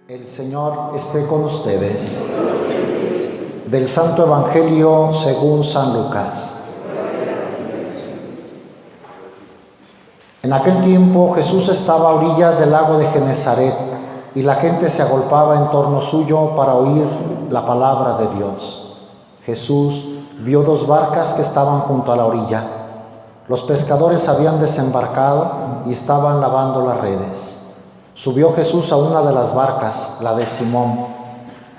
El Señor esté con ustedes. Del Santo Evangelio según San Lucas. En aquel tiempo Jesús estaba a orillas del lago de Genesaret y la gente se agolpaba en torno suyo para oír la palabra de Dios. Jesús vio dos barcas que estaban junto a la orilla. Los pescadores habían desembarcado y estaban lavando las redes. Subió Jesús a una de las barcas, la de Simón.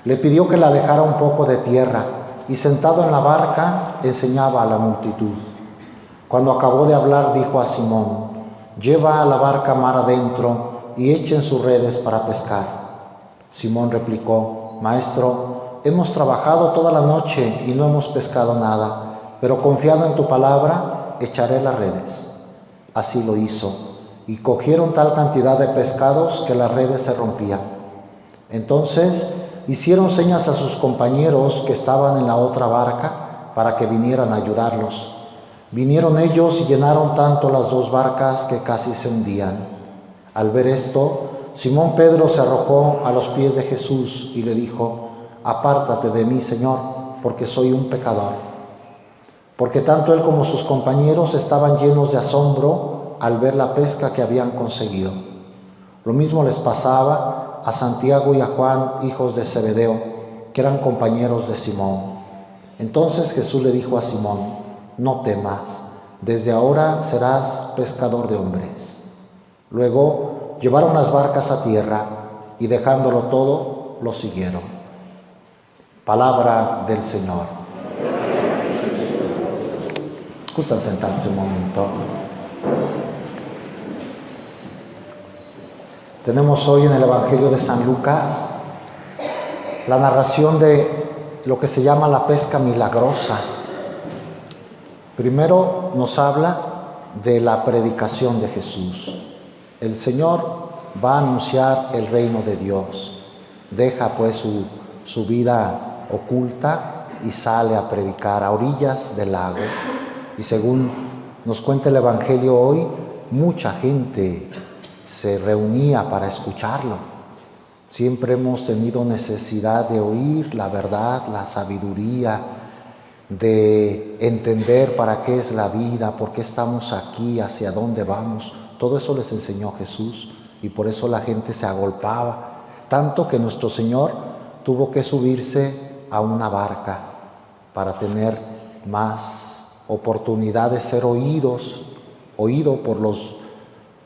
Le pidió que la alejara un poco de tierra y sentado en la barca enseñaba a la multitud. Cuando acabó de hablar dijo a Simón: «Lleva a la barca mar adentro y echen sus redes para pescar». Simón replicó: «Maestro, hemos trabajado toda la noche y no hemos pescado nada, pero confiado en tu palabra echaré las redes». Así lo hizo. Y cogieron tal cantidad de pescados que las redes se rompían. Entonces hicieron señas a sus compañeros que estaban en la otra barca para que vinieran a ayudarlos. Vinieron ellos y llenaron tanto las dos barcas que casi se hundían. Al ver esto, Simón Pedro se arrojó a los pies de Jesús y le dijo: «Apártate de mí, Señor, porque soy un pecador». Porque tanto él como sus compañeros estaban llenos de asombro al ver la pesca que habían conseguido. Lo mismo les pasaba a Santiago y a Juan, hijos de Zebedeo, que eran compañeros de Simón. Entonces Jesús le dijo a Simón: «No temas, desde ahora serás pescador de hombres». Luego llevaron las barcas a tierra y dejándolo todo, lo siguieron. Palabra del Señor. ¿Gustan sentarse un momento? Tenemos hoy en el Evangelio de San Lucas la narración de lo que se llama la pesca milagrosa. Primero nos habla de la predicación de Jesús. El Señor va a anunciar el reino de Dios. Deja pues su vida oculta y sale a predicar a orillas del lago. Y según nos cuenta el Evangelio hoy, mucha gente se reunía para escucharlo. Siempre hemos tenido necesidad de oír la verdad, la sabiduría, de entender para qué es la vida, por qué estamos aquí, hacia dónde vamos. Todo eso les enseñó Jesús y por eso la gente se agolpaba, tanto que nuestro Señor tuvo que subirse a una barca para tener más oportunidad de ser oído por los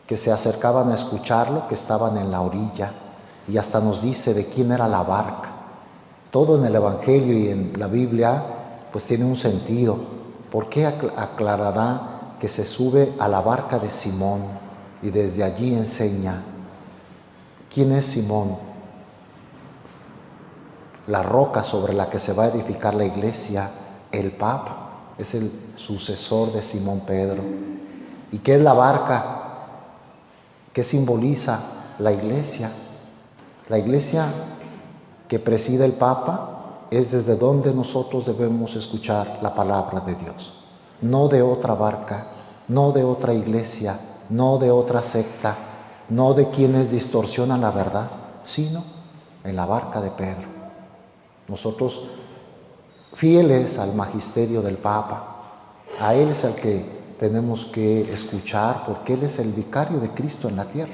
que se acercaban a escucharlo, que estaban en la orilla, y hasta nos dice de quién era la barca. Todo en el Evangelio y en la Biblia pues tiene un sentido. ¿Por qué aclarará que se sube a la barca de Simón y desde allí enseña? ¿Quién es Simón? La roca sobre la que se va a edificar la iglesia, el Papa, es el sucesor de Simón Pedro. ¿Y qué es la barca? ¿Qué simboliza la iglesia? La iglesia que preside el Papa es desde donde nosotros debemos escuchar la palabra de Dios. No de otra barca, no de otra iglesia, no de otra secta, no de quienes distorsionan la verdad, sino en la barca de Pedro. Nosotros, fieles al magisterio del Papa, a él es el que tenemos que escuchar porque Él es el vicario de Cristo en la tierra.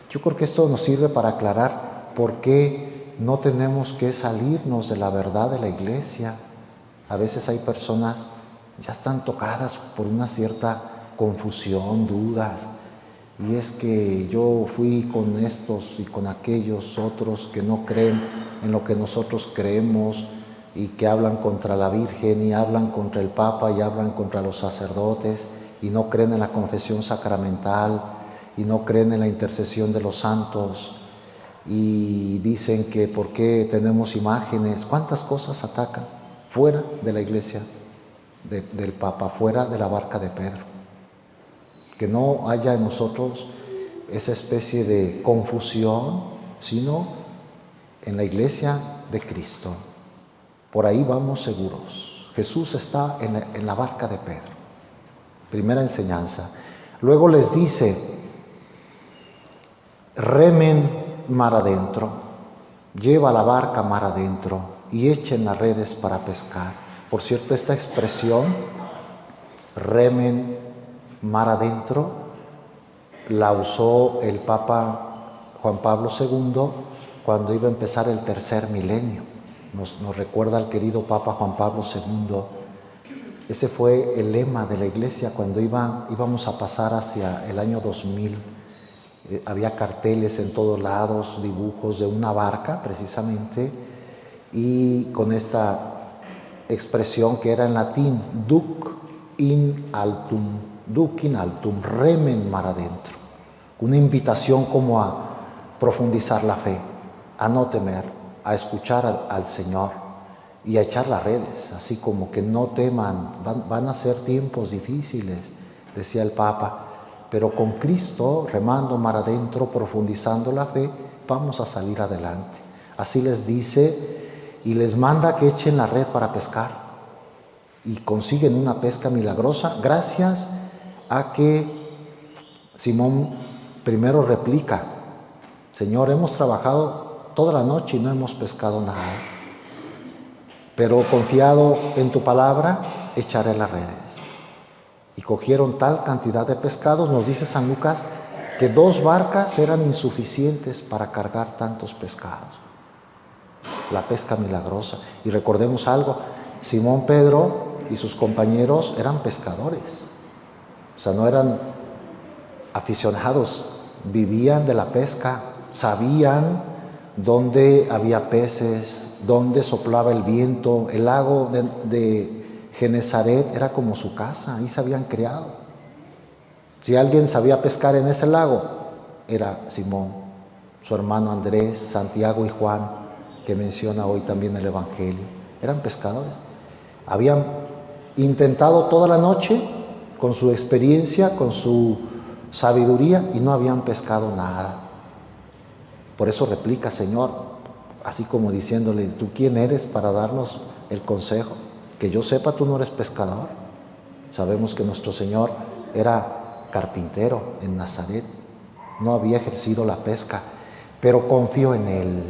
Yo creo que esto nos sirve para aclarar por qué no tenemos que salirnos de la verdad de la iglesia. A veces hay personas ya están tocadas por una cierta confusión, dudas, y es que yo fui con estos y con aquellos otros que no creen en lo que nosotros creemos, y que hablan contra la Virgen y hablan contra el Papa y hablan contra los sacerdotes y no creen en la confesión sacramental y no creen en la intercesión de los santos y dicen que por qué tenemos imágenes. ¿Cuántas cosas atacan fuera de la iglesia del Papa, fuera de la barca de Pedro? Que no haya en nosotros esa especie de confusión, sino en la iglesia de Cristo. Por ahí vamos seguros. Jesús está en la barca de Pedro. Primera enseñanza. Luego les dice: remen mar adentro. lleva la barca mar adentro y echen las redes para pescar. Por cierto, esta expresión, remen mar adentro, la usó el Papa Juan Pablo II cuando iba a empezar el tercer milenio. Nos recuerda el querido Papa Juan Pablo II. Ese fue el lema de la Iglesia cuando íbamos a pasar hacia el año 2000. Había carteles en todos lados, dibujos de una barca precisamente, y con esta expresión que era en latín, duc in altum, remen mar adentro. Una invitación como a profundizar la fe, a no temer, a escuchar al Señor y a echar las redes, así como que no teman, van a ser tiempos difíciles, decía el Papa, pero con Cristo remando mar adentro, profundizando la fe, vamos a salir adelante. Así les dice y les manda que echen la red para pescar y consiguen una pesca milagrosa gracias a que Simón primero replica: Señor, hemos trabajado toda la noche y no hemos pescado nada, pero confiado en tu palabra, echaré las redes. Y cogieron tal cantidad de pescados, nos dice San Lucas, que 2 barcas eran insuficientes para cargar tantos pescados. La pesca milagrosa. Y recordemos algo, Simón Pedro y sus compañeros eran pescadores, o sea, no eran aficionados, vivían de la pesca, sabían dónde había peces, dónde soplaba el viento. El lago de Genezaret era como su casa, ahí se habían criado. Si alguien sabía pescar en ese lago, era Simón, su hermano Andrés, Santiago y Juan, que menciona hoy también el Evangelio. Eran pescadores. Habían intentado toda la noche con su experiencia, con su sabiduría, y no habían pescado nada. Por eso replica, Señor, así como diciéndole: ¿tú quién eres para darnos el consejo? Que yo sepa, tú no eres pescador. Sabemos que nuestro Señor era carpintero en Nazaret, no había ejercido la pesca, pero confío en Él.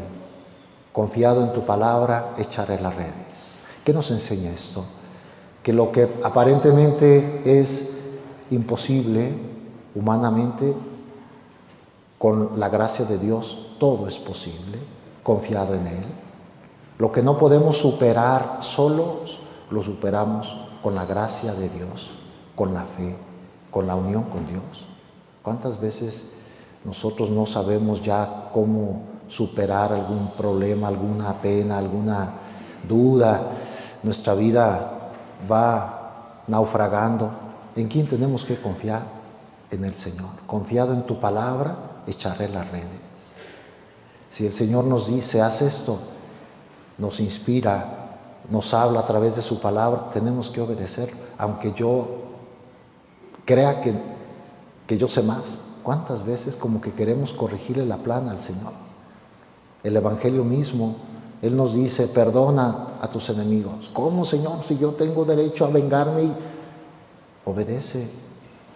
Confiado en tu palabra, echaré las redes. ¿Qué nos enseña esto? Que lo que aparentemente es imposible humanamente, con la gracia de Dios, todo es posible, confiado en Él. Lo que no podemos superar solos, lo superamos con la gracia de Dios, con la fe, con la unión con Dios. ¿Cuántas veces nosotros no sabemos ya cómo superar algún problema, alguna pena, alguna duda? Nuestra vida va naufragando. ¿En quién tenemos que confiar? En el Señor. Confiado en tu palabra, echaré las redes. Si el Señor nos dice, haz esto, nos inspira, nos habla a través de su palabra, tenemos que obedecer, aunque yo crea que yo sé más. ¿Cuántas veces como que queremos corregirle la plana al Señor? El Evangelio mismo, Él nos dice: perdona a tus enemigos. ¿Cómo, Señor, si yo tengo derecho a vengarme? Obedece,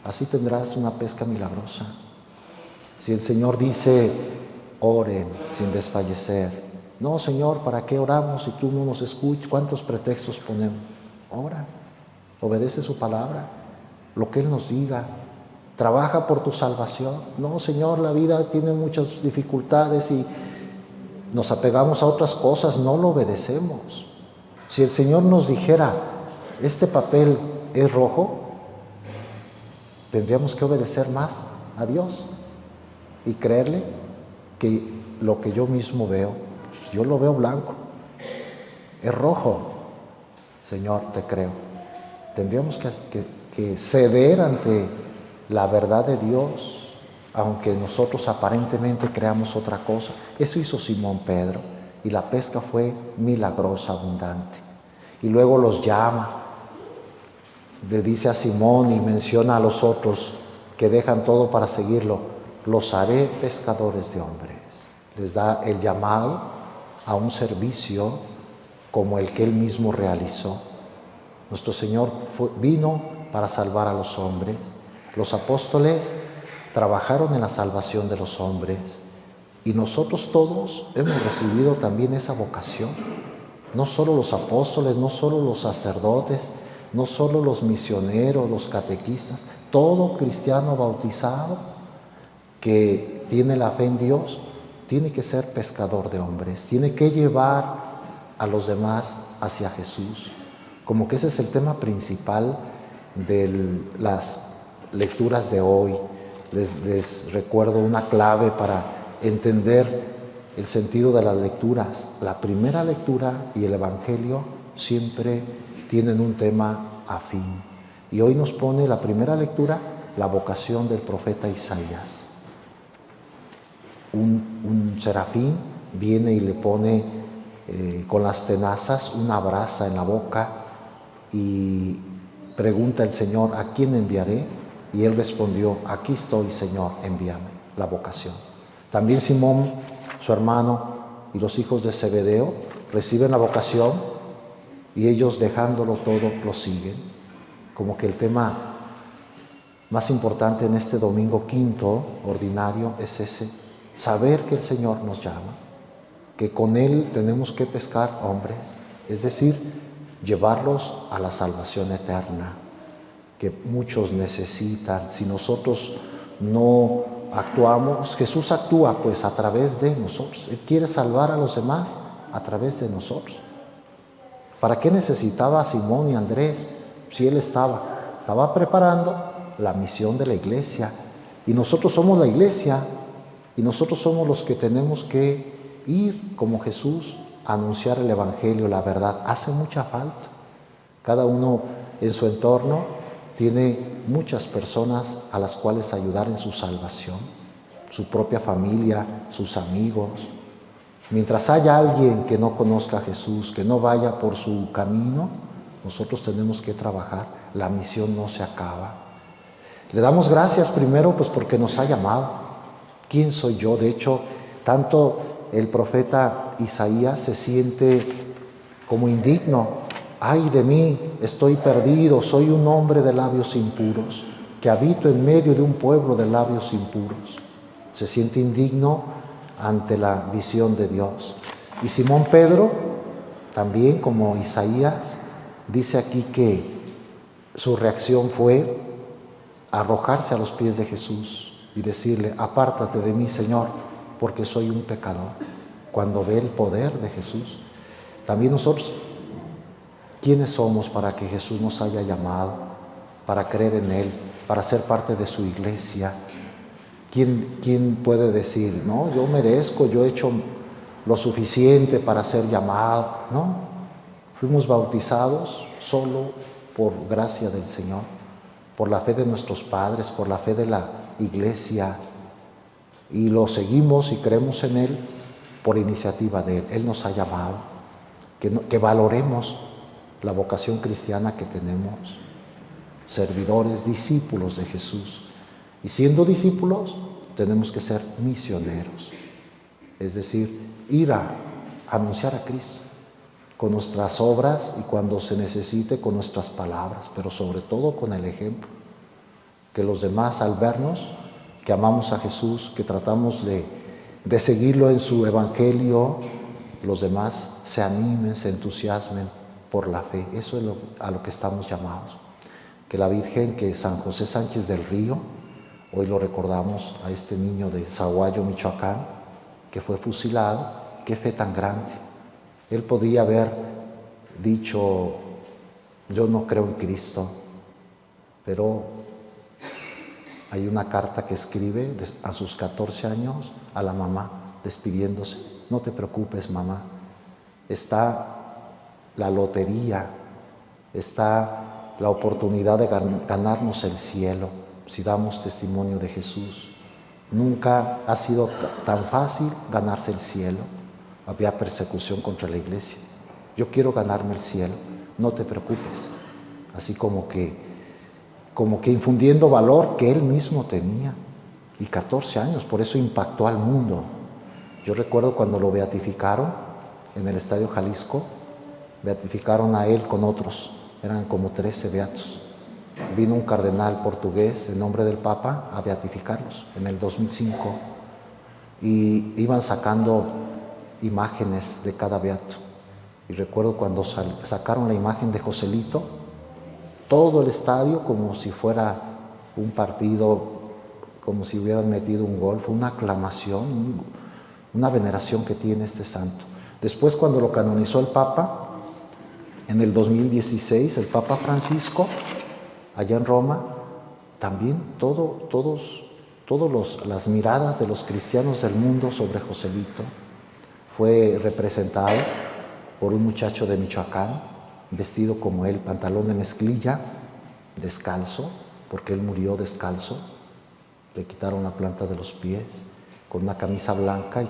así tendrás una pesca milagrosa. Si el Señor dice: oren sin desfallecer. No, Señor, ¿para qué oramos si tú no nos escuchas? ¿Cuántos pretextos ponemos? Ora, obedece su palabra, lo que Él nos diga. Trabaja por tu salvación. No, Señor, la vida tiene muchas dificultades y nos apegamos a otras cosas, no lo obedecemos. Si el Señor nos dijera: este papel es rojo, tendríamos que obedecer más a Dios y creerle que lo que yo mismo veo, yo lo veo blanco, es rojo. Señor, te creo. Tendríamos que ceder ante la verdad de Dios, aunque nosotros aparentemente creamos otra cosa. Eso hizo Simón Pedro, y la pesca fue milagrosa, abundante. Y luego los llama, le dice a Simón y menciona a los otros que dejan todo para seguirlo: los haré pescadores de hombres. Les da el llamado a un servicio como el que Él mismo realizó. Nuestro Señor vino para salvar a los hombres. Los apóstoles trabajaron en la salvación de los hombres. Y nosotros todos hemos recibido también esa vocación. No solo los apóstoles, no solo los sacerdotes, no solo los misioneros, los catequistas, todo cristiano bautizado que tiene la fe en Dios tiene que ser pescador de hombres, tiene que llevar a los demás hacia Jesús. Como que ese es el tema principal de las lecturas de hoy. Les recuerdo una clave para entender el sentido de las lecturas. La primera lectura y el Evangelio siempre tienen un tema afín. Y hoy nos pone la primera lectura, la vocación del profeta Isaías. Un serafín viene y le pone con las tenazas una brasa en la boca y pregunta el Señor, ¿a quién enviaré? Y él respondió, aquí estoy, Señor, envíame. La vocación. También Simón, su hermano, y los hijos de Zebedeo reciben la vocación y ellos, dejándolo todo, lo siguen. Como que el tema más importante en este domingo quinto ordinario es ese, saber que el Señor nos llama, que con Él tenemos que pescar hombres, es decir, llevarlos a la salvación eterna, que muchos necesitan. Si nosotros no actuamos, Jesús actúa pues a través de nosotros. Él quiere salvar a los demás a través de nosotros. ¿Para qué necesitaba a Simón y Andrés? Si Él estaba preparando la misión de la iglesia. Y nosotros somos la iglesia, y nosotros somos los que tenemos que ir como Jesús a anunciar el Evangelio, la verdad. Hace mucha falta. Cada uno en su entorno tiene muchas personas a las cuales ayudar en su salvación, su propia familia, sus amigos. Mientras haya alguien que no conozca a Jesús, que no vaya por su camino, nosotros tenemos que trabajar. La misión no se acaba. Le damos gracias primero pues porque nos ha llamado. ¿Quién soy yo? De hecho, tanto el profeta Isaías se siente como indigno. Ay de mí, estoy perdido, soy un hombre de labios impuros, que habito en medio de un pueblo de labios impuros. Se siente indigno ante la visión de Dios. Y Simón Pedro, también como Isaías, dice aquí que su reacción fue arrojarse a los pies de Jesús y decirle, apártate de mí, Señor, porque soy un pecador. Cuando ve el poder de Jesús, también nosotros, ¿quiénes somos para que Jesús nos haya llamado, para creer en Él, para ser parte de su iglesia? ¿Quién puede decir, no, yo merezco, yo he hecho lo suficiente para ser llamado? No, fuimos bautizados solo por gracia del Señor, por la fe de nuestros padres, por la fe de la iglesia, y lo seguimos y creemos en Él por iniciativa de Él. Él nos ha llamado, que valoremos la vocación cristiana que tenemos, servidores, discípulos de Jesús. Y siendo discípulos, tenemos que ser misioneros, es decir, ir a anunciar a Cristo con nuestras obras y cuando se necesite con nuestras palabras, pero sobre todo con el ejemplo. Que los demás, al vernos, que amamos a Jesús, que tratamos de seguirlo en su Evangelio, los demás se animen, se entusiasmen por la fe. Eso es a lo que estamos llamados. Que la Virgen, que San José Sánchez del Río, hoy lo recordamos a este niño de Zaguayo, Michoacán, que fue fusilado, qué fe tan grande. Él podría haber dicho, yo no creo en Cristo, pero hay una carta que escribe a sus 14 años a la mamá, despidiéndose. No te preocupes, mamá. Está la lotería, está la oportunidad de ganarnos el cielo si damos testimonio de Jesús. Nunca ha sido tan fácil ganarse el cielo. Había persecución contra la iglesia. Yo quiero ganarme el cielo, no te preocupes. Así como que infundiendo valor que él mismo tenía. Y 14 años, por eso impactó al mundo. Yo recuerdo cuando lo beatificaron en el Estadio Jalisco, beatificaron a él con otros, eran como 13 beatos. Vino un cardenal portugués en nombre del Papa a beatificarlos en el 2005. y iban sacando imágenes de cada beato. Y recuerdo cuando sacaron la imagen de Joselito, todo el estadio como si fuera un partido, como si hubieran metido un gol, fue una aclamación, una veneración que tiene este santo. Después, cuando lo canonizó el Papa, en el 2016, el Papa Francisco, allá en Roma, también las miradas de los cristianos del mundo sobre Joselito fue representado por un muchacho de Michoacán, vestido como él, pantalón de mezclilla, descalzo, porque él murió descalzo, le quitaron la planta de los pies, con una camisa blanca y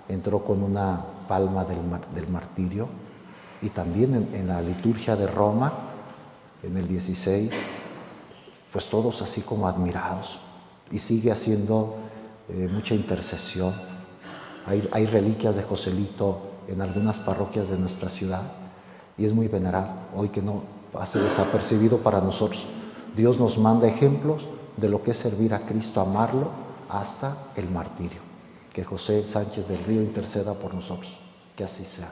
entró con una palma del martirio. Y también en la liturgia de Roma, en el 16, pues todos así como admirados, y sigue haciendo mucha intercesión. Hay reliquias de Joselito en algunas parroquias de nuestra ciudad y es muy venerado, hoy que no pase desapercibido para nosotros. Dios nos manda ejemplos de lo que es servir a Cristo, amarlo hasta el martirio. Que José Sánchez del Río interceda por nosotros, que así sea.